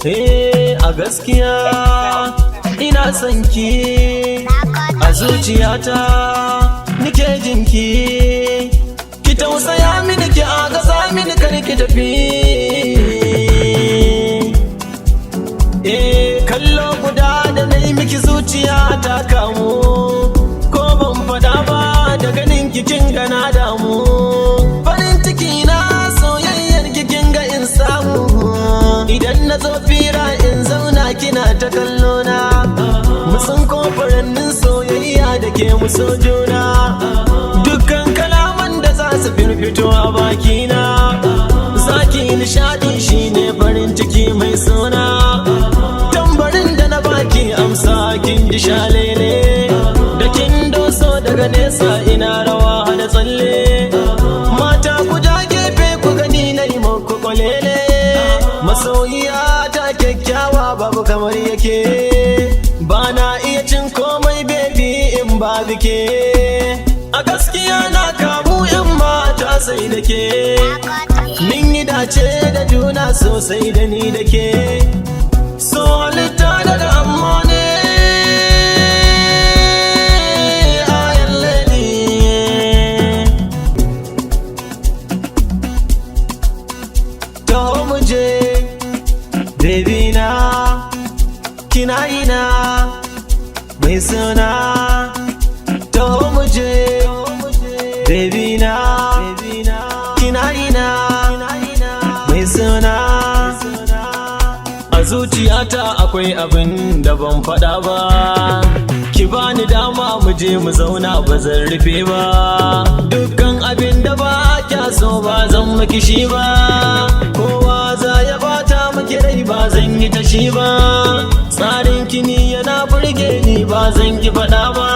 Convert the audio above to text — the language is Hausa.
a gaskiya ina son ki a zuciyata nike jinki ki tausaya mini ki agaza mini kar ki tafi kallo guda da nayi miki zuciya ta kamu ko ban fada ba da ganin ki kin gana damu farin ciki na soyayyar ki kin ga in samu idan na zo fira in zauna kina ta kallo na musun kofarannin soyayya da ke muso juna dukkan kalaman da za su firfito a bakina zaki nishadi shine farin ciki mai suna tambarin da na baki amsa kin ji shalele da kin doso daga nesa ina rawa da tsalle mata ku ja gefe ku gani na yi muku kwalele masoyiya ta kyakkyawa babu kamar yake ba na iya cin komai baby in ba bike a gaskiya na kamu yan mata sai da ke min yi dace da juna sosai da ni da ke so halitta daga amma ne ayan lady taho muje baby na kina ina mai suna taho muje baby na kina ina mai suna a zuciyata akwai abin da ban faɗa ba ki bani dama mu je mu zauna ba zan rufe ba dukkan abin da ba kya so ba zan maki shi ba kowa za ya bata maki rai ba zan yi ta shi ba tsarin kini yana burge ni ba zan ki faɗa ba